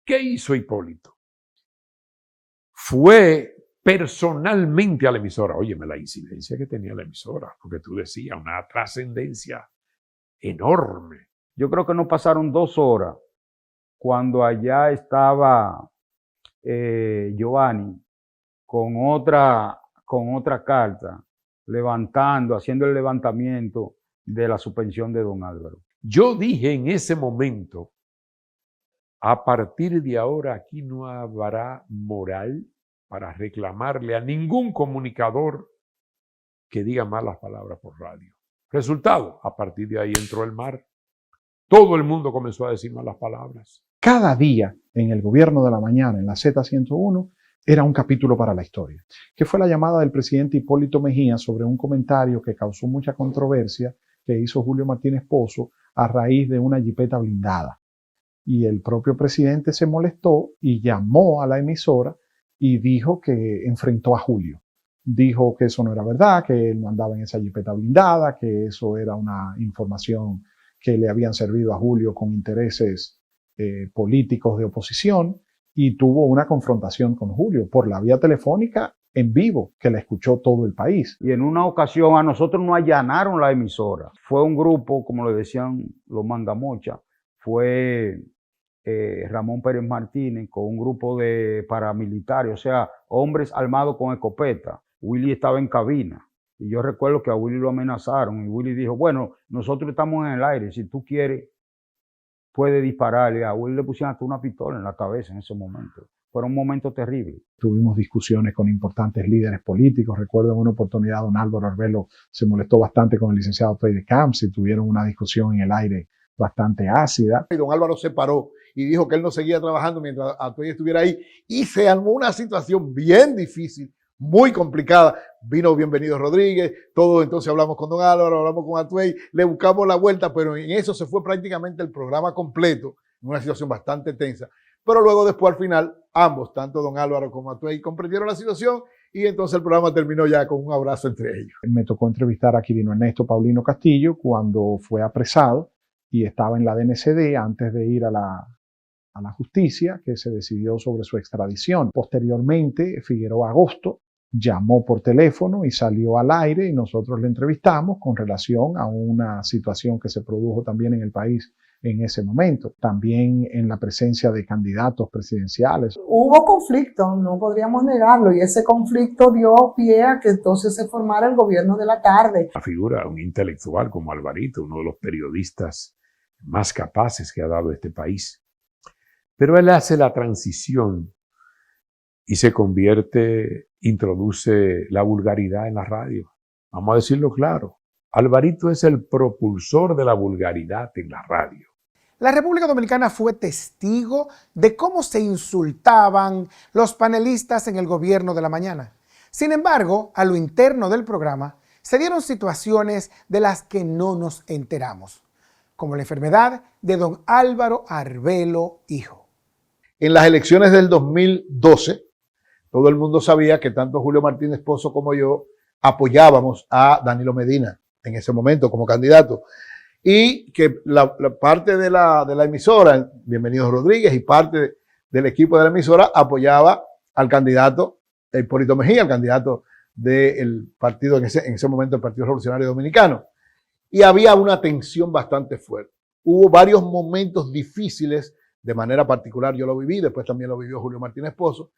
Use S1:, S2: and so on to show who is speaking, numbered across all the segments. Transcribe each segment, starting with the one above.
S1: ¿Qué hizo Hipólito? Fue personalmente a la emisora. Óyeme, la incidencia que tenía la emisora, porque tú decías, una trascendencia enorme.
S2: Yo creo que no pasaron 2 horas cuando allá estaba Giovanni con otra carta, haciendo el levantamiento de la suspensión de don Álvaro.
S1: Yo dije en ese momento, a partir de ahora aquí no habrá moral para reclamarle a ningún comunicador que diga malas palabras por radio. Resultado, a partir de ahí entró el mar. Todo el mundo comenzó a decir malas palabras.
S3: Cada día en el Gobierno de la Mañana, en la Z101, era un capítulo para la historia, que fue la llamada del presidente Hipólito Mejía sobre un comentario que causó mucha controversia que hizo Julio Martínez Pozo a raíz de una jipeta blindada. Y el propio presidente se molestó y llamó a la emisora y dijo que enfrentó a Julio. Dijo que eso no era verdad, que él no andaba en esa jipeta blindada, que eso era una información que le habían servido a Julio con intereses políticos de oposición, y tuvo una confrontación con Julio por la vía telefónica en vivo, que la escuchó todo el país.
S2: Y en una ocasión a nosotros nos allanaron la emisora. Fue un grupo, como le decían los mangamochas, fue Ramón Pérez Martínez con un grupo de paramilitares, o sea, hombres armados con escopeta. Willy estaba en cabina. Y yo recuerdo que a Willy lo amenazaron y Willy dijo, bueno, nosotros estamos en el aire, si tú quieres, puede dispararle. A Willy le pusieron hasta una pistola en la cabeza en ese momento. Fue un momento terrible.
S3: Tuvimos discusiones con importantes líderes políticos. Recuerdo en una oportunidad don Álvaro Arbelo se molestó bastante con el licenciado Frei de Camps y tuvieron una discusión en el aire bastante ácida.
S4: Y don Álvaro se paró y dijo que él no seguía trabajando mientras Atuey estuviera ahí y se armó una situación bien difícil, muy complicada. Vino Bienvenido Rodríguez, todos entonces hablamos con don Álvaro, hablamos con Atuey, le buscamos la vuelta, pero en eso se fue prácticamente el programa completo, en una situación bastante tensa. Pero luego después al final, ambos, tanto don Álvaro como Atuey, comprendieron la situación y entonces el programa terminó ya con un abrazo entre ellos.
S3: Me tocó entrevistar a Quirino Ernesto Paulino Castillo cuando fue apresado y estaba en la DNCD antes de ir a la justicia, que se decidió sobre su extradición. Posteriormente, Figueroa Agosto llamó por teléfono y salió al aire y nosotros le entrevistamos con relación a una situación que se produjo también en el país en ese momento, también en la presencia de candidatos presidenciales.
S5: Hubo conflicto, no podríamos negarlo, y ese conflicto dio pie a que entonces se formara el gobierno de la tarde.
S1: La figura, un intelectual como Alvarito, uno de los periodistas más capaces que ha dado este país. Pero él hace la transición y se introduce la vulgaridad en la radio. Vamos a decirlo claro. Alvarito es el propulsor de la vulgaridad en la radio.
S6: La República Dominicana fue testigo de cómo se insultaban los panelistas en el Gobierno de la Mañana. Sin embargo, a lo interno del programa se dieron situaciones de las que no nos enteramos, como la enfermedad de don Álvaro Arbelo, hijo.
S4: En las elecciones del 2012, todo el mundo sabía que tanto Julio Martínez Pozo como yo apoyábamos a Danilo Medina en ese momento como candidato. Y que la parte de la emisora, Bienvenido Rodríguez, y parte del equipo de la emisora apoyaba al candidato Hipólito Mejía, al candidato del partido, en ese momento el Partido Revolucionario Dominicano. Y había una tensión bastante fuerte. Hubo varios momentos difíciles, de manera particular yo lo viví, después también lo vivió Julio Martínez Pozo,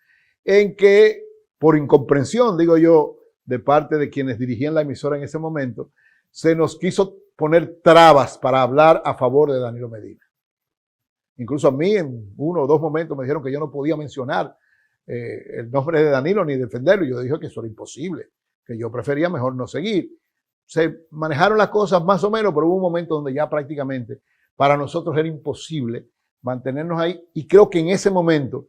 S4: en que por incomprensión, digo yo, de parte de quienes dirigían la emisora en ese momento, se nos quiso poner trabas para hablar a favor de Danilo Medina. Incluso a mí en 1 o 2 momentos me dijeron que yo no podía mencionar el nombre de Danilo ni defenderlo. Y yo dije que eso era imposible, que yo prefería mejor no seguir. Se manejaron las cosas más o menos, pero hubo un momento donde ya prácticamente para nosotros era imposible mantenernos ahí. Y creo que en ese momento,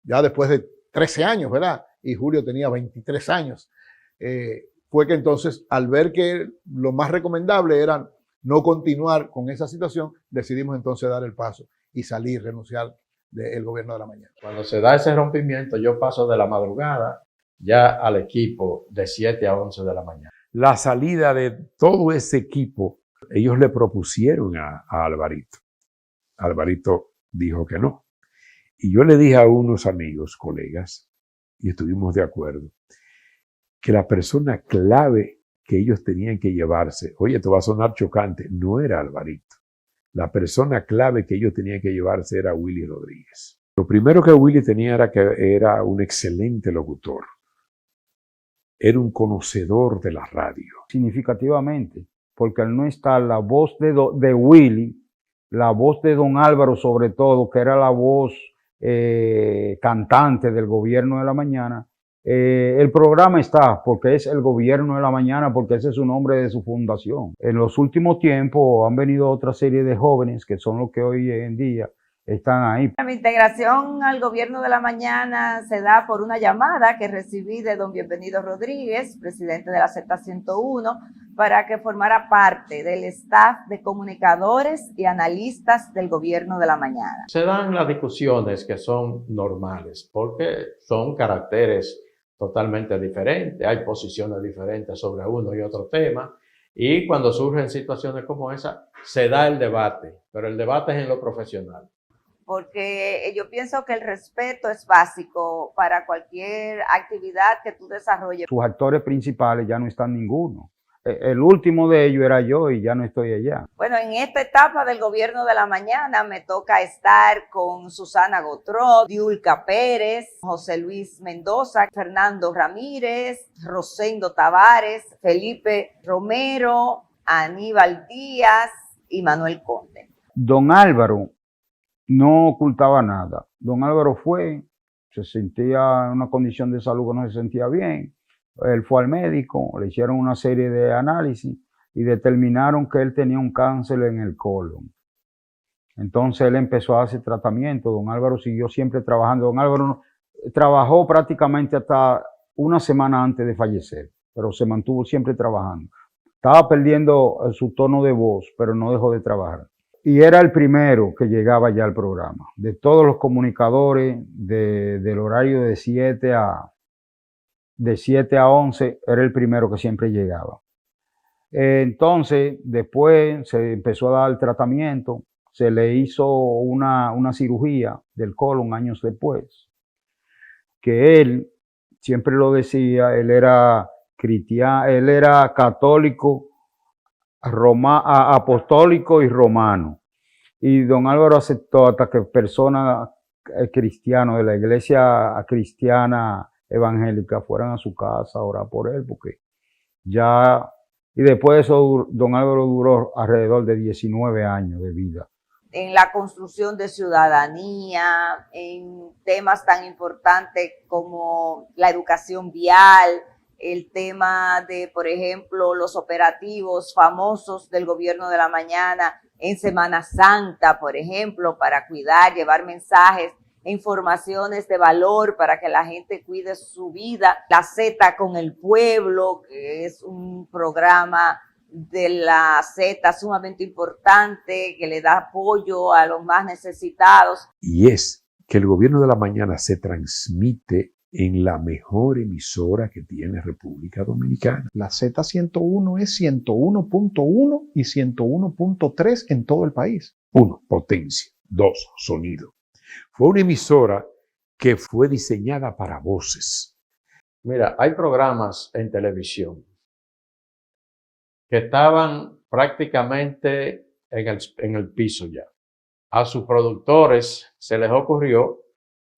S4: ya después de 13 años, ¿verdad? Y Julio tenía 23 años, fue que entonces, al ver que lo más recomendable era no continuar con esa situación, decidimos entonces dar el paso y salir, renunciar del Gobierno de la Mañana.
S7: Cuando se da ese rompimiento, yo paso de la madrugada ya al equipo de 7 a 11 de la mañana.
S1: La salida de todo ese equipo, ellos le propusieron a Alvarito. Alvarito dijo que no. Y yo le dije a unos amigos, colegas, y estuvimos de acuerdo, que la persona clave que ellos tenían que llevarse, oye, esto va a sonar chocante, no era Alvarito. La persona clave que ellos tenían que llevarse era Willy Rodríguez. Lo primero que Willy tenía era que era un excelente locutor. Era un conocedor de la radio.
S2: Significativamente, porque al no estar la voz de Willy, la voz de don Álvaro sobre todo, que era la voz cantante del Gobierno de la Mañana, el programa está, porque es el Gobierno de la Mañana, porque ese es su nombre de su fundación. En los últimos tiempos han venido otra serie de jóvenes que son los que hoy en día están ahí.
S8: Mi integración al Gobierno de la Mañana se da por una llamada que recibí de don Bienvenido Rodríguez, presidente de la Z101, para que formara parte del staff de comunicadores y analistas del Gobierno de la Mañana.
S7: Se dan las discusiones que son normales, porque son caracteres totalmente diferentes, hay posiciones diferentes sobre uno y otro tema, y cuando surgen situaciones como esa, se da el debate, pero el debate es en lo profesional.
S8: Porque yo pienso que el respeto es básico para cualquier actividad que tú desarrolles.
S2: Sus actores principales ya no están ninguno. El último de ellos era yo y ya no estoy allá.
S8: Bueno, en esta etapa del Gobierno de la Mañana me toca estar con Susana Gotró, Diulca Pérez, José Luis Mendoza, Fernando Ramírez, Rosendo Tavares, Felipe Romero, Aníbal Díaz y Manuel Conde.
S2: Don Álvaro no ocultaba nada. Don Álvaro se sentía en una condición de salud que no se sentía bien. Él fue al médico, le hicieron una serie de análisis y determinaron que él tenía un cáncer en el colon. Entonces él empezó a hacer tratamiento. Don Álvaro siguió siempre trabajando. Don Álvaro trabajó prácticamente hasta una semana antes de fallecer, pero se mantuvo siempre trabajando. Estaba perdiendo su tono de voz, pero no dejó de trabajar. Y era el primero que llegaba ya al programa. De todos los comunicadores, del horario de 7 a 11, era el primero que siempre llegaba. Entonces, después se empezó a dar el tratamiento, se le hizo una cirugía del colon años después, que él, siempre lo decía, él era cristiano, él era católico, apostólico y romano. Y don Álvaro aceptó hasta que personas cristianas de la iglesia cristiana evangélica fueran a su casa a orar por él, porque ya, y después de eso don Álvaro duró alrededor de 19 años de vida.
S8: En la construcción de ciudadanía, en temas tan importantes como la educación vial, el tema de, por ejemplo, los operativos famosos del Gobierno de la Mañana en Semana Santa, por ejemplo, para cuidar, llevar mensajes e informaciones de valor para que la gente cuide su vida. La Z con el pueblo, que es un programa de la Z sumamente importante, que le da apoyo a los más necesitados.
S1: Y es que el Gobierno de la Mañana se transmite en la mejor emisora que tiene República Dominicana.
S3: La Z101 es 101.1 y 101.3 en todo el país.
S1: 1, potencia. 2, sonido. Fue una emisora que fue diseñada para voces.
S7: Mira, hay programas en televisión que estaban prácticamente en el piso ya. A sus productores se les ocurrió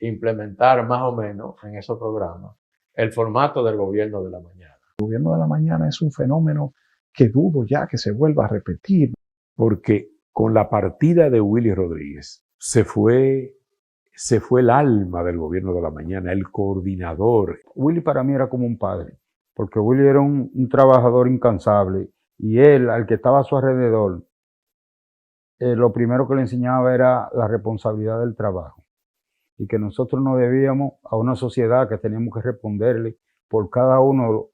S7: implementar más o menos en esos programas el formato del Gobierno de la Mañana.
S3: El Gobierno de la Mañana es un fenómeno que dudo ya que se vuelva a repetir.
S1: Porque con la partida de Willy Rodríguez se fue el alma del Gobierno de la Mañana, el coordinador.
S2: Willy para mí era como un padre, porque Willy era un trabajador incansable y él, al que estaba a su alrededor, lo primero que le enseñaba era la responsabilidad del trabajo. Y que nosotros no debíamos a una sociedad que teníamos que responderle por cada uno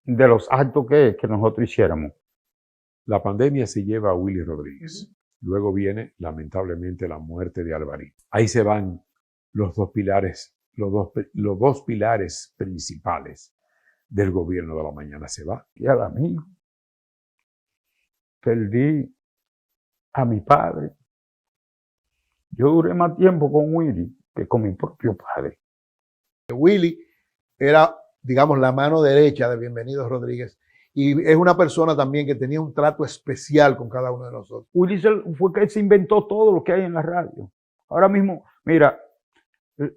S2: de los actos que nosotros hiciéramos.
S1: La pandemia se lleva a Willy Rodríguez. Luego viene, lamentablemente, la muerte de Alvarito. Ahí se van los dos pilares principales del Gobierno de la Mañana. Se va.
S2: Y a la mí perdí a mi padre. Yo duré más tiempo con Willy que con mi propio padre.
S4: Willy era, digamos, la mano derecha de Bienvenido Rodríguez y es una persona también que tenía un trato especial con cada uno de nosotros.
S2: Willy fue que se inventó todo lo que hay en la radio. Ahora mismo, mira,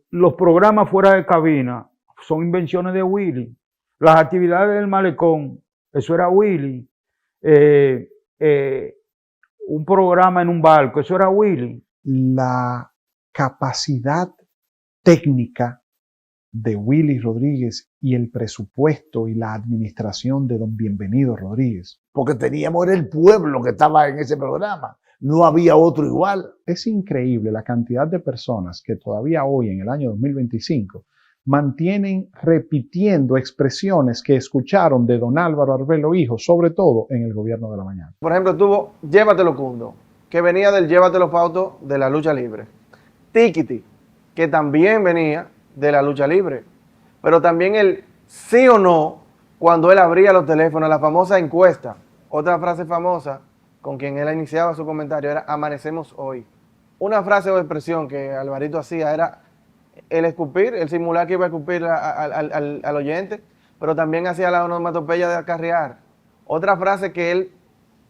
S2: los programas fuera de cabina son invenciones de Willy. Las actividades del malecón, eso era Willy. Un programa en un barco, eso era Willy.
S3: La capacidad técnica de Willy Rodríguez y el presupuesto y la administración de don Bienvenido Rodríguez.
S9: Porque teníamos, era el pueblo que estaba en ese programa. No había otro igual.
S3: Es increíble la cantidad de personas que todavía hoy, en el año 2025, mantienen repitiendo expresiones que escucharon de don Álvaro Arbelo Hijo, sobre todo en el gobierno de la mañana.
S10: Por ejemplo, tuvo Llévatelo Cundo, que venía del Llévatelo Fausto de la lucha libre. Tiquiti, que también venía de la lucha libre. Pero también el sí o no, cuando él abría los teléfonos, la famosa encuesta. Otra frase famosa con quien él iniciaba su comentario era amanecemos hoy. Una frase o expresión que Alvarito hacía era el escupir, el simular que iba a escupir al oyente, pero también hacía la onomatopeya de acarrear. Otra frase que él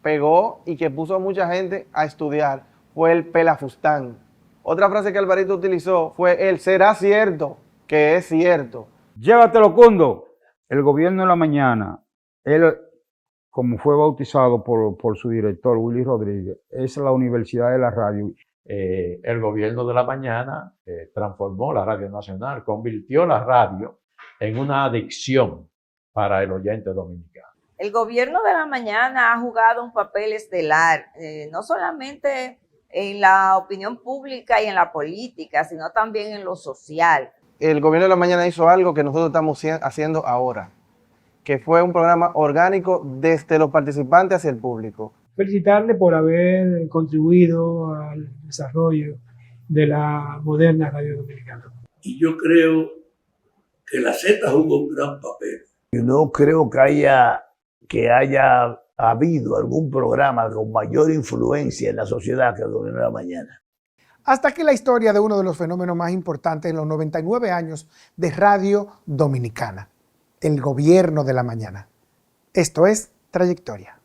S10: pegó y que puso a mucha gente a estudiar fue el pelafustán. Otra frase que Alvarito utilizó fue el será cierto, que es cierto.
S2: Llévatelo, Cundo. El gobierno de la mañana, él, como fue bautizado por su director, Willy Rodríguez, es la Universidad de la Radio.
S7: El gobierno de la mañana transformó la Radio Nacional, convirtió la radio en una adicción para el oyente dominicano.
S8: El gobierno de la mañana ha jugado un papel estelar, no solamente en la opinión pública y en la política, sino también en lo social.
S10: El gobierno de la mañana hizo algo que nosotros estamos haciendo ahora, que fue un programa orgánico desde los participantes hacia el público.
S11: Felicitarle por haber contribuido al desarrollo de la moderna radio dominicana.
S12: Y yo creo que la Z jugó un gran papel.
S9: Yo no creo que haya habido algún programa con mayor influencia en la sociedad que el gobierno de la mañana.
S6: Hasta aquí la historia de uno de los fenómenos más importantes en los 99 años de Radio Dominicana, el gobierno de la mañana. Esto es Trayectoria.